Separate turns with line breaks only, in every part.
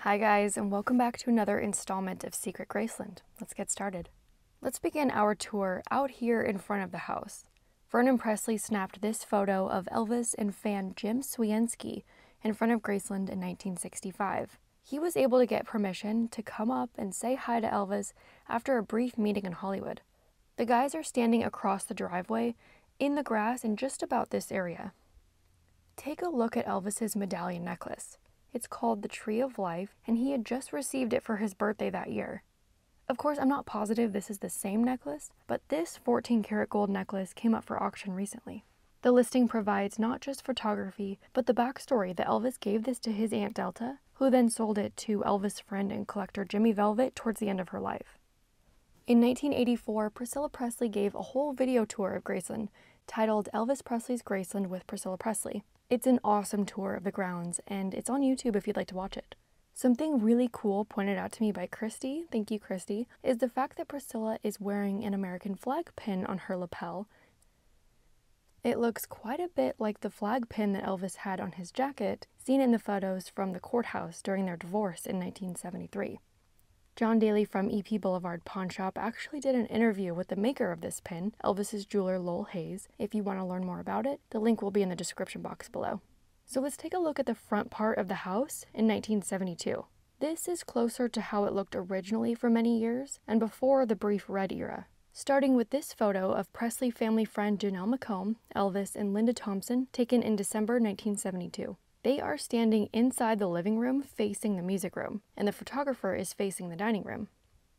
Hi guys, and welcome back to another installment of Secret Graceland. Let's get started. Let's begin our tour out here in front of the house. Vernon Presley snapped this photo of Elvis and fan Jim Swienski in front of Graceland in 1965. He was able to get permission to come up and say hi to Elvis after a brief meeting in Hollywood. The guys are standing across the driveway in the grass in just about this area. Take a look at Elvis's medallion necklace. It's called the Tree of Life, and he had just received it for his birthday that year. Of course, I'm not positive this is the same necklace, but this 14-karat gold necklace came up for auction recently. The listing provides not just photography, but the backstory that Elvis gave this to his Aunt Delta, who then sold it to Elvis friend and collector 𝐓𝐢𝐷 𝐉𝐚𝐫 towards the end of her life. In 1984, Priscilla Presley gave a whole video tour of Graceland, titled Elvis Presley's Graceland with Priscilla Presley. It's an awesome tour of the grounds, and it's on YouTube if you'd like to watch it. Something really cool pointed out to me by Kristy, thank you Kristy, is the fact that Priscilla is wearing an American flag pin on her lapel. It looks quite a bit like the flag pin that Elvis had on his jacket, seen in the photos from the courthouse during their divorce in 1973. John Daly from EP Blvd Pawn Shop actually did an interview with the maker of this pin, Elvis's jeweler 𝐓𝐢𝐩. If you want to learn more about it, the link will be in the description box below. So let's take a look at the front part of the house in 1972. This is closer to how it looked originally for many years and before the brief red era. Starting with this photo of Presley family friend 𝐓𝐢𝐷 𝐉𝐚𝐫, Elvis, and Linda Thompson, taken in December 1972. They are standing inside the living room facing the music room, and the photographer is facing the dining room.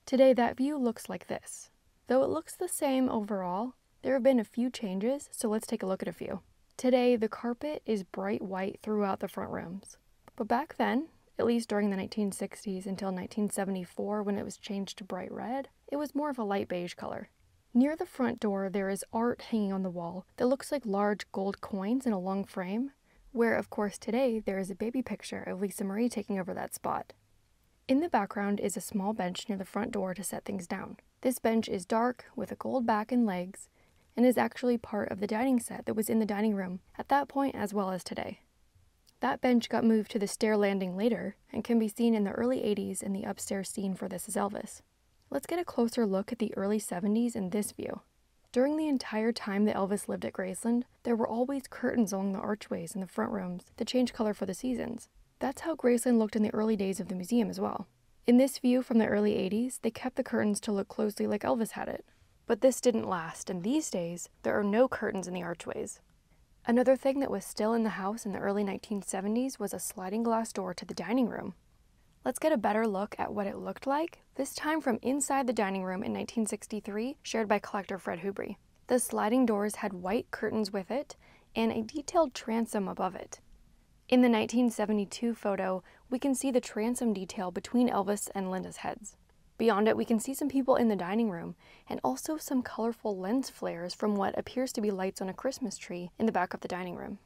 Today that view looks like this. Though it looks the same overall, there have been a few changes, so let's take a look at a few. Today the carpet is bright white throughout the front rooms. But back then, at least during the 1960s until 1974 when it was changed to bright red, it was more of a light beige color. Near the front door there is art hanging on the wall that looks like large gold coins in a long frame, where, of course, today there is a baby picture of Lisa Marie taking over that spot. In the background is a small bench near the front door to set things down. This bench is dark, with a gold back and legs, and is actually part of the dining set that was in the dining room at that point as well as today. That bench got moved to the stair landing later, and can be seen in the early 80s in the upstairs scene for This Is Elvis. Let's get a closer look at the early 70s in this view. During the entire time that Elvis lived at Graceland, there were always curtains along the archways in the front rooms that changed color for the seasons. That's how Graceland looked in the early days of the museum as well. In this view from the early 80s, they kept the curtains to look closely like Elvis had it. But this didn't last, and these days, there are no curtains in the archways. Another thing that was still in the house in the early 1970s was a sliding glass door to the dining room. Let's get a better look at what it looked like, this time from inside the dining room in 1963, shared by collector Fred Whobrey. The sliding doors had white curtains with it, and a detailed transom above it. In the 1972 photo, we can see the transom detail between Elvis and Linda's heads. Beyond it, we can see some people in the dining room, and also some colorful lens flares from what appears to be lights on a Christmas tree in the back of the dining room.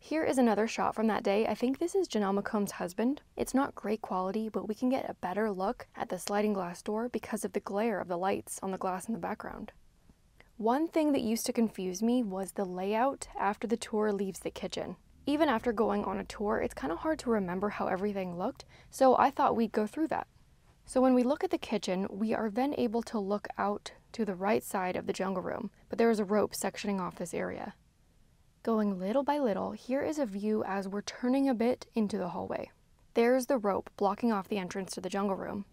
Here is another shot from that day. I think this is 𝐓𝐷 𝐉𝐽's husband. It's not great quality, but we can get a better look at the sliding glass door because of the glare of the lights on the glass in the background. One thing that used to confuse me was the layout after the tour leaves the kitchen. Even after going on a tour, it's kind of hard to remember how everything looked, so I thought we'd go through that. So when we look at the kitchen, we are then able to look out to the right side of the jungle room, but there is a rope sectioning off this area. Going little by little, here is a view as we're turning a bit into the hallway. There's the rope blocking off the entrance to the jungle room,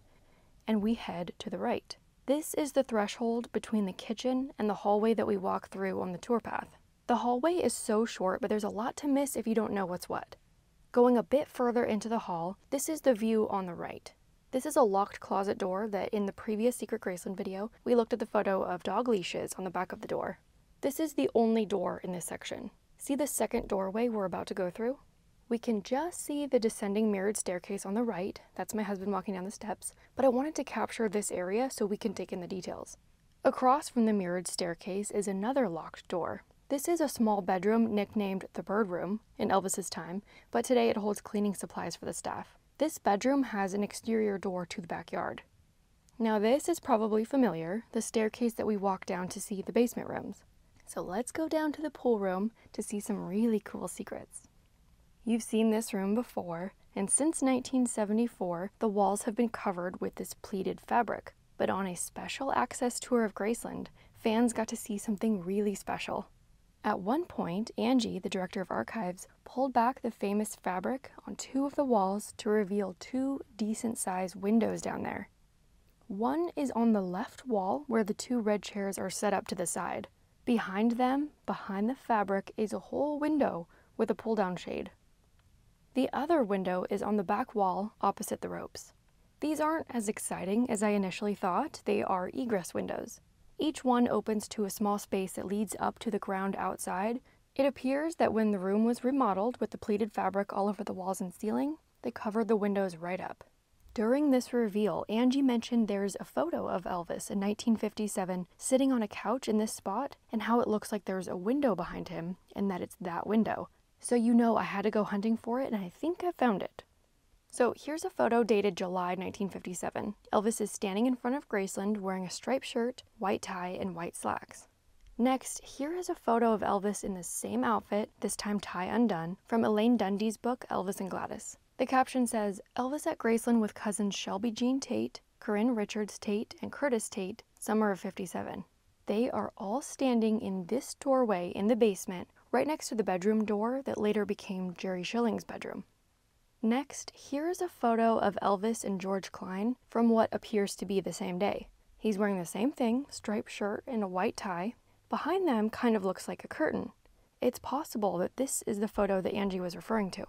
and we head to the right. This is the threshold between the kitchen and the hallway that we walk through on the tour path. The hallway is so short, but there's a lot to miss if you don't know what's what. Going a bit further into the hall, this is the view on the right. This is a locked closet door that in the previous Secret Graceland video, we looked at the photo of dog leashes on the back of the door. This is the only door in this section. See the second doorway we're about to go through? We can just see the descending mirrored staircase on the right. That's my husband walking down the steps, but I wanted to capture this area so we can take in the details. Across from the mirrored staircase is another locked door. This is a small bedroom nicknamed the Bird Room in Elvis's time, but today it holds cleaning supplies for the staff. This bedroom has an exterior door to the backyard. Now this is probably familiar, the staircase that we walk down to see the basement rooms. So let's go down to the pool room to see some really cool secrets. You've seen this room before. and since 1974, the walls have been covered with this pleated fabric. But on a special access tour of Graceland, fans got to see something really special. At one point, Angie, the director of archives, pulled back the famous fabric on 2 of the walls to reveal 2 decent-sized windows down there. One is on the left wall where the 2 red chairs are set up to the side. Behind them, behind the fabric, is a whole window with a pull-down shade. The other window is on the back wall opposite the ropes. These aren't as exciting as I initially thought. They are egress windows. Each one opens to a small space that leads up to the ground outside. It appears that when the room was remodeled with the pleated fabric all over the walls and ceiling, they covered the windows right up. During this reveal, Angie mentioned there's a photo of Elvis in 1957 sitting on a couch in this spot and how it looks like there's a window behind him and that it's that window. So you know I had to go hunting for it, and I think I found it. So here's a photo dated July 1957. Elvis is standing in front of Graceland wearing a striped shirt, white tie, and white slacks. Next, here is a photo of Elvis in the same outfit, this time tie undone, from Elaine Dundy's book Elvis and Gladys. The caption says, "Elvis at Graceland with cousins Shelby Jean Tate, Corinne Richards Tate, and Curtis Tate, summer of '57. They are all standing in this doorway in the basement, right next to the bedroom door that later became Jerry Schilling's bedroom." Next, here is a photo of Elvis and George Klein from what appears to be the same day. He's wearing the same thing, striped shirt and a white tie. Behind them kind of looks like a curtain. It's possible that this is the photo that Angie was referring to.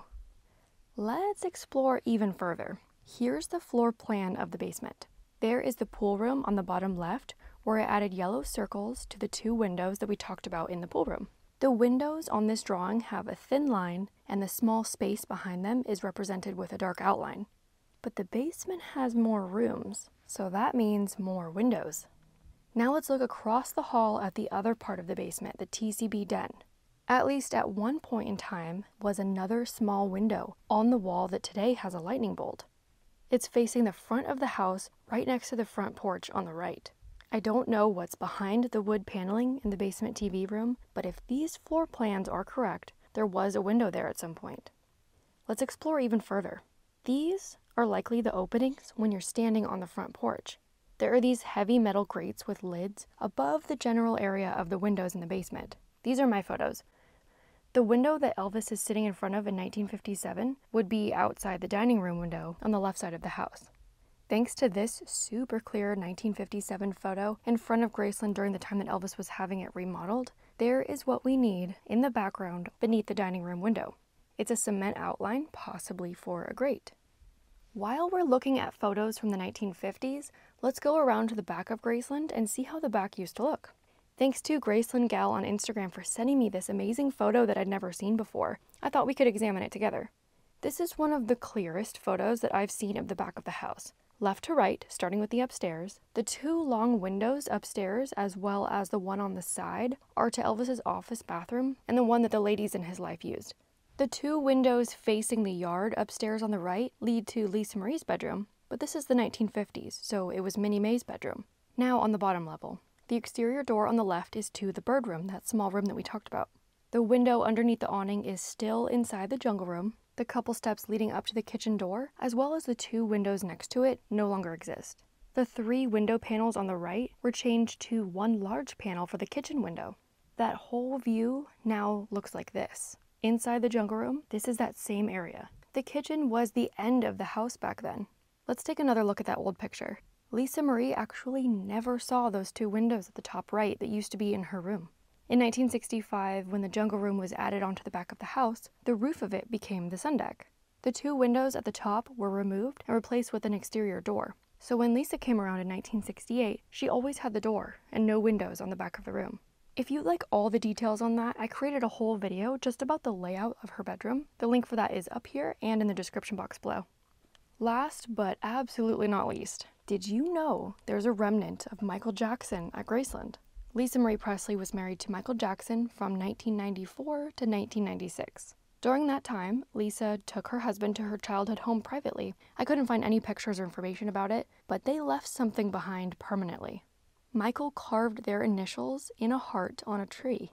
Let's explore even further. Here's the floor plan of the basement. There is the pool room on the bottom left, where I added yellow circles to the 2 windows that we talked about in the pool room. The windows on this drawing have a thin line, and the small space behind them is represented with a dark outline. But the basement has more rooms, so that means more windows. Now let's look across the hall at the other part of the basement, the TCB den. At least at one point in time was another small window on the wall that today has a lightning bolt. It's facing the front of the house right next to the front porch on the right. I don't know what's behind the wood paneling in the basement TV room, but if these floor plans are correct, there was a window there at some point. Let's explore even further. These are likely the openings when you're standing on the front porch. There are these heavy metal grates with lids above the general area of the windows in the basement. These are my photos. The window that Elvis is sitting in front of in 1957 would be outside the dining room window on the left side of the house. Thanks to this super clear 1957 photo in front of Graceland during the time that Elvis was having it remodeled, there is what we need in the background beneath the dining room window. It's a cement outline, possibly for a grate. While we're looking at photos from the 1950s, let's go around to the back of Graceland and see how the back used to look. Thanks to Graceland Gal on Instagram for sending me this amazing photo that I'd never seen before. I thought we could examine it together. This is one of the clearest photos that I've seen of the back of the house. Left to right, starting with the upstairs, the 2 long windows upstairs as well as the one on the side are to Elvis's office bathroom and the one that the ladies in his life used. The 2 windows facing the yard upstairs on the right lead to Lisa Marie's bedroom, but this is the 1950s, so it was Minnie Mae's bedroom. Now on the bottom level. The exterior door on the left is to the bird room, that small room that we talked about. The window underneath the awning is still inside the jungle room. The couple steps leading up to the kitchen door, as well as the 2 windows next to it, no longer exist. The 3 window panels on the right were changed to 1 large panel for the kitchen window. That whole view now looks like this. Inside the jungle room, this is that same area. The kitchen was the end of the house back then. Let's take another look at that old picture. Lisa Marie actually never saw those 2 windows at the top right that used to be in her room. In 1965, when the jungle room was added onto the back of the house, the roof of it became the sun deck. The 2 windows at the top were removed and replaced with an exterior door. So when Lisa came around in 1968, she always had the door and no windows on the back of the room. If you'd like all the details on that, I created a whole video just about the layout of her bedroom. The link for that is up here and in the description box below. Last but absolutely not least, did you know there's a remnant of Michael Jackson at Graceland? Lisa Marie Presley was married to Michael Jackson from 1994 to 1996. During that time, Lisa took her husband to her childhood home privately. I couldn't find any pictures or information about it, but they left something behind permanently. Michael carved their initials in a heart on a tree.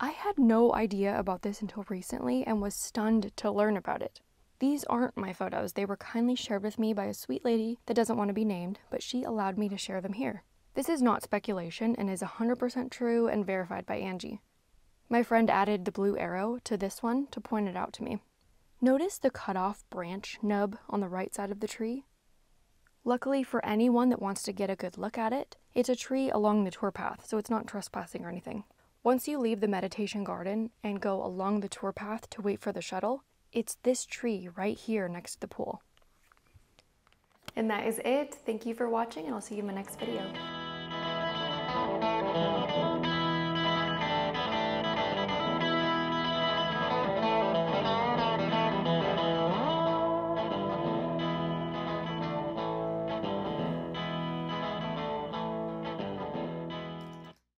I had no idea about this until recently and was stunned to learn about it. These aren't my photos. They were kindly shared with me by a sweet lady that doesn't want to be named, but she allowed me to share them here. This is not speculation and is 100% true and verified by Angie. My friend added the blue arrow to this one to point it out to me. Notice the cut-off branch nub on the right side of the tree? Luckily for anyone that wants to get a good look at it, it's a tree along the tour path, so it's not trespassing or anything. Once you leave the meditation garden and go along the tour path to wait for the shuttle, it's this tree right here next to the pool. And that is it. Thank you for watching, and I'll see you in my next video.